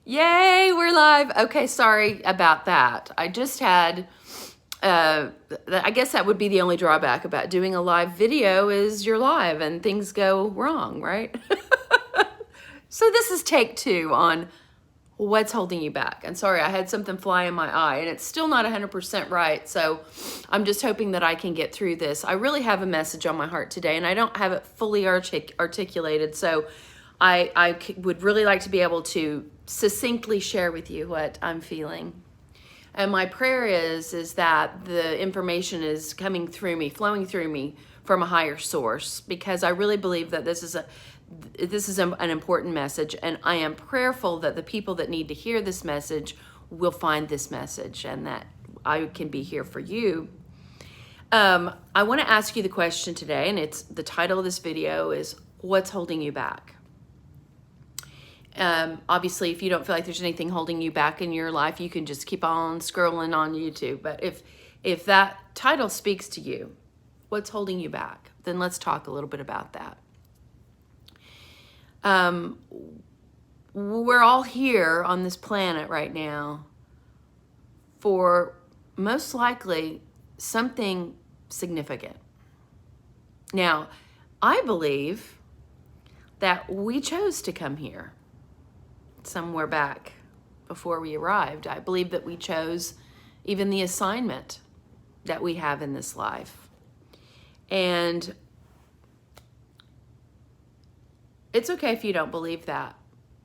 Yay, we're live. Okay, sorry about that. I just had, I guess that would be the only drawback about doing a live video is you're live and things go wrong, right? So this is take 2 on what's holding you back. And sorry, I had something fly in my eye and it's still not 100% right. So I'm just hoping that I can get through this. I really have a message on my heart today and I don't have it fully articulated. So I would really like to be able to succinctly share with you what I'm feeling. And my prayer is that the information is coming through me, flowing through me from a higher source, because I really believe that this is an important message, and I am prayerful that the people that need to hear this message will find this message and that I can be here for you. I want to ask you the question today, and it's the title of this video is what's holding you back? Obviously, if you don't feel like there's anything holding you back in your life, you can just keep on scrolling on YouTube. But if that title speaks to you, what's holding you back? Then let's talk a little bit about that. We're all here on this planet right now for most likely something significant. Now, I believe that we chose to come here somewhere back before we arrived. I believe that we chose even the assignment that we have in this life. And it's okay if you don't believe that.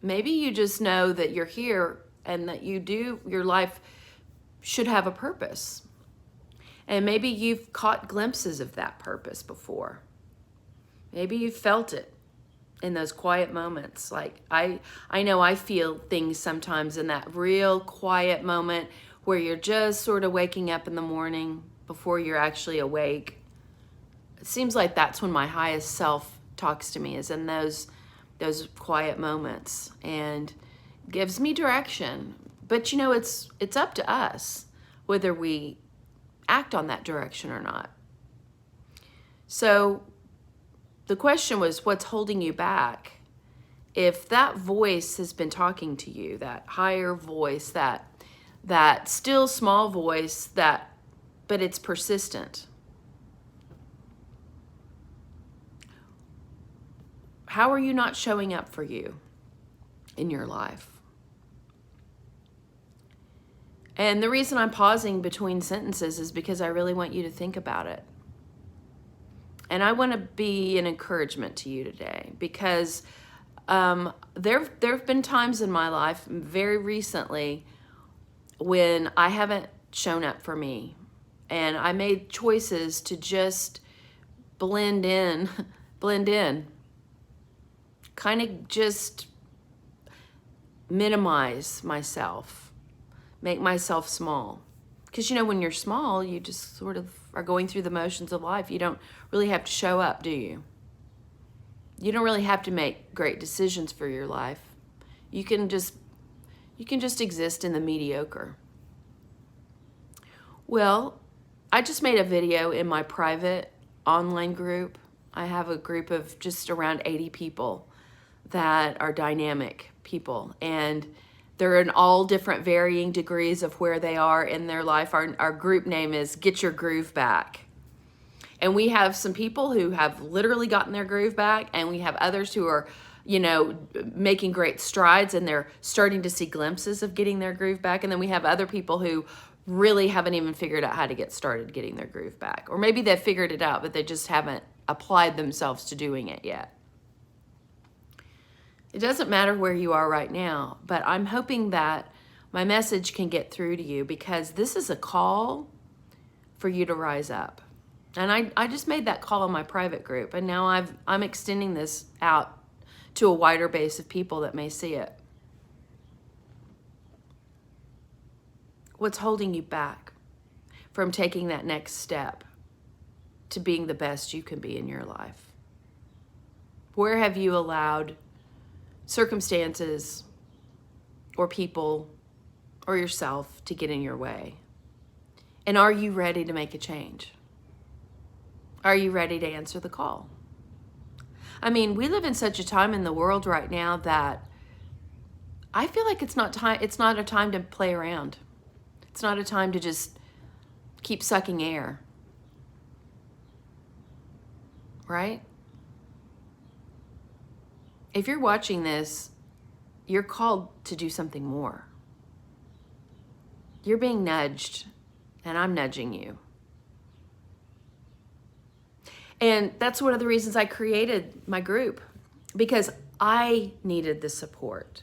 Maybe you just know that you're here and that your life should have a purpose. And maybe you've caught glimpses of that purpose before. Maybe you felt it in those quiet moments. Like I know I feel things sometimes in that real quiet moment where you're just sort of waking up in the morning before you're actually awake. It seems like that's when my highest self talks to me, is in those quiet moments, and gives me direction. But you know, it's up to us whether we act on that direction or not. So the question was, what's holding you back? If that voice has been talking to you, that higher voice, that still small voice, but it's persistent. How are you not showing up for you in your life? And the reason I'm pausing between sentences is because I really want you to think about it. And I want to be an encouragement to you today, because there have been times in my life very recently when I haven't shown up for me, and I made choices to just blend in, kind of just minimize myself, make myself small. Because, you know, when you're small, you just sort of are going through the motions of life. You don't really have to show up, do you? You don't really have to make great decisions for your life. You can just exist in the mediocre. Well, I just made a video in my private online group. I have a group of just around 80 people that are dynamic people, and they're in all different varying degrees of where they are in their life. Our group name is Get Your Groove Back. And we have some people who have literally gotten their groove back, and we have others who are, you know, making great strides and they're starting to see glimpses of getting their groove back. And then we have other people who really haven't even figured out how to get started getting their groove back. Or maybe they've figured it out, but they just haven't applied themselves to doing it yet. It doesn't matter where you are right now, but I'm hoping that my message can get through to you, because this is a call for you to rise up. And I just made that call in my private group, and now I'm extending this out to a wider base of people that may see it. What's holding you back from taking that next step to being the best you can be in your life? Where have you allowed circumstances or people or yourself to get in your way? And are you ready to make a change? Are you ready to answer the call? I mean, we live in such a time in the world right now that I feel like it's not a time to play around. It's not a time to just keep sucking air. Right? If you're watching this, you're called to do something more. You're being nudged, and I'm nudging you. And that's one of the reasons I created my group, because I needed the support.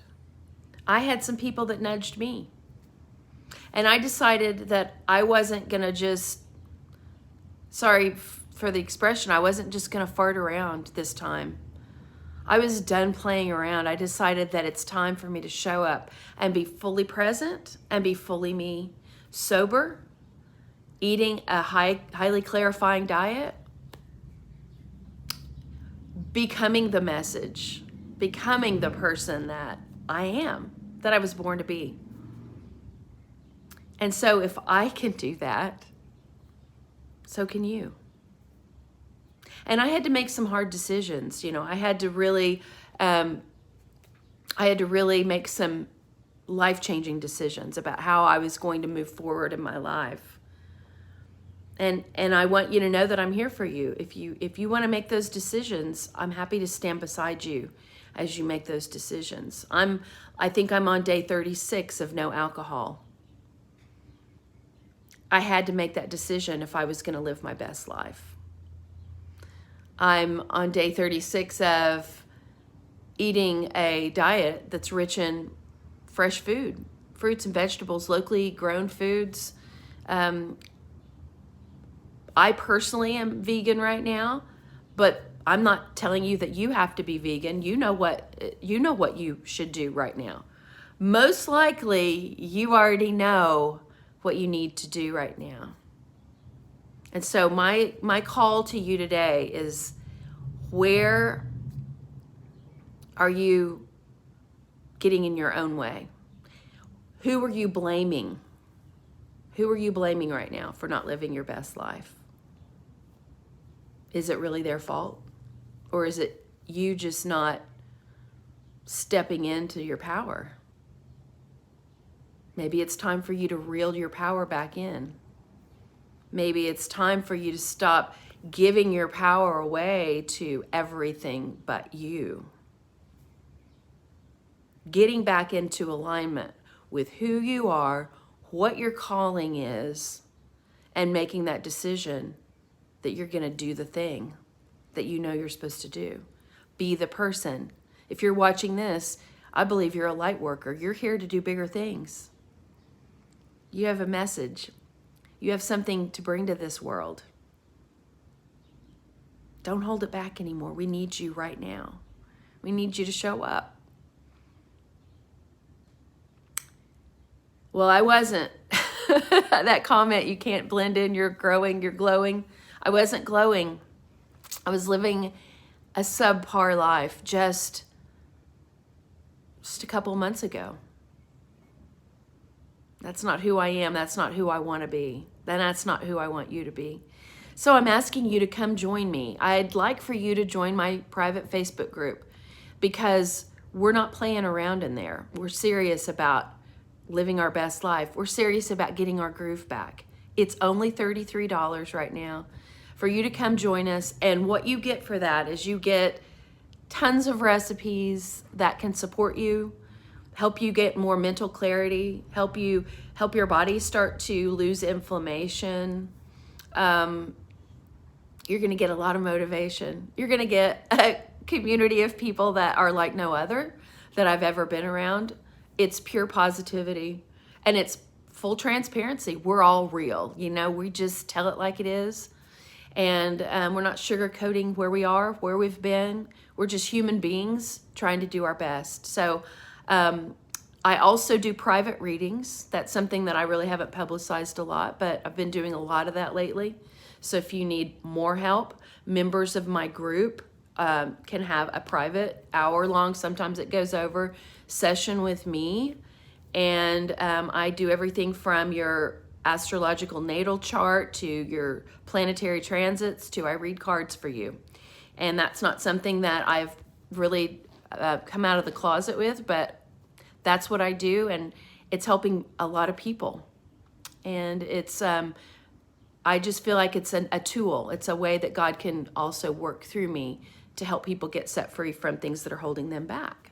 I had some people that nudged me. And I decided that I wasn't going to just, sorry for the expression, I wasn't just going to fart around this time. I was done playing around. I decided that it's time for me to show up and be fully present and be fully me, sober, eating a highly clarifying diet, becoming the message, becoming the person that I am, that I was born to be. And so if I can do that, so can you. And I had to make some hard decisions. You know, I had to really make some life-changing decisions about how I was going to move forward in my life. And I want you to know that I'm here for you. If you want to make those decisions, I'm happy to stand beside you as you make those decisions. I think I'm on day 36 of no alcohol. I had to make that decision if I was going to live my best life. I'm on day 36 of eating a diet that's rich in fresh food, fruits and vegetables, locally grown foods. I personally am vegan right now, but I'm not telling you that you have to be vegan. You know what you should do right now. Most likely, you already know what you need to do right now. And so my call to you today is, where are you getting in your own way? Who are you blaming? Who are you blaming right now for not living your best life? Is it really their fault? Or is it you just not stepping into your power? Maybe it's time for you to reel your power back in. Maybe it's time for you to stop giving your power away to everything but you. Getting back into alignment with who you are, what your calling is, and making that decision that you're going to do the thing that you know you're supposed to do. Be the person. If you're watching this, I believe you're a light worker. You're here to do bigger things. You have a message. You have something to bring to this world. Don't hold it back anymore. We need you right now. We need you to show up. Well, I wasn't. That comment, you can't blend in, you're growing, you're glowing. I wasn't glowing. I was living a subpar life just a couple months ago. That's not who I am. That's not who I want to be. Then that's not who I want you to be. So I'm asking you to come join me. I'd like for you to join my private Facebook group, because we're not playing around in there. We're serious about living our best life. We're serious about getting our groove back. It's only $33 right now for you to come join us. And what you get for that is you get tons of recipes that can support you, help you get more mental clarity, help your body start to lose inflammation. You're going to get a lot of motivation. You're going to get a community of people that are like no other that I've ever been around. It's pure positivity, and it's full transparency. We're all real. You know, we just tell it like it is. And we're not sugarcoating where we are, where we've been. We're just human beings trying to do our best. So I also do private readings. That's something that I really haven't publicized a lot, but I've been doing a lot of that lately. So if you need more help, members of my group can have a private hour-long, sometimes it goes over, session with me. And I do everything from your astrological natal chart to your planetary transits to I read cards for you. And that's not something that I've really come out of the closet with, but that's what I do, and it's helping a lot of people. And it's, I just feel like it's a tool. It's a way that God can also work through me to help people get set free from things that are holding them back.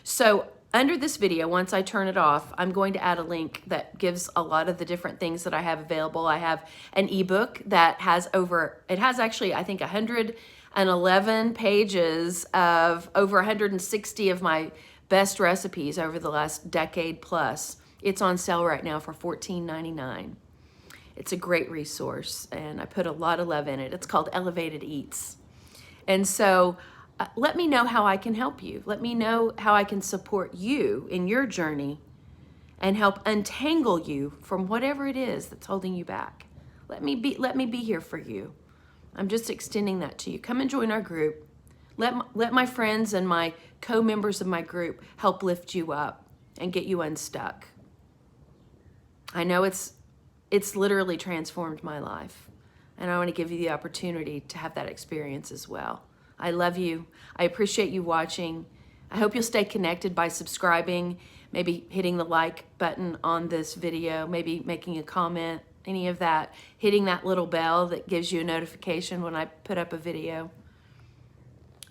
So under this video, once I turn it off, I'm going to add a link that gives a lot of the different things that I have available. I have an ebook that has it has actually, I think, 111 pages of over 160 of my best recipes over the last decade plus. It's on sale right now for $14.99. It's a great resource, and I put a lot of love in it. It's called Elevated Eats. And so let me know how I can help you. Let me know how I can support you in your journey and help untangle you from whatever it is that's holding you back. Let me be here for you. I'm just extending that to you. Come and join our group. Let my friends and my co-members of my group help lift you up and get you unstuck. I know it's literally transformed my life, and I want to give you the opportunity to have that experience as well. I love you. I appreciate you watching. I hope you'll stay connected by subscribing, maybe hitting the like button on this video, maybe making a comment, any of that, hitting that little bell that gives you a notification when I put up a video.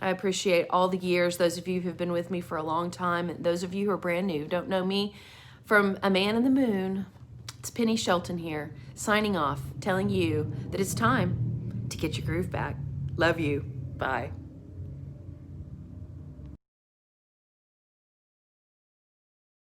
I appreciate all the years, those of you who've been with me for a long time, and those of you who are brand new, don't know me from a man in the moon. It's Penny Shelton here, signing off, telling you that it's time to get your groove back. Love you. Bye.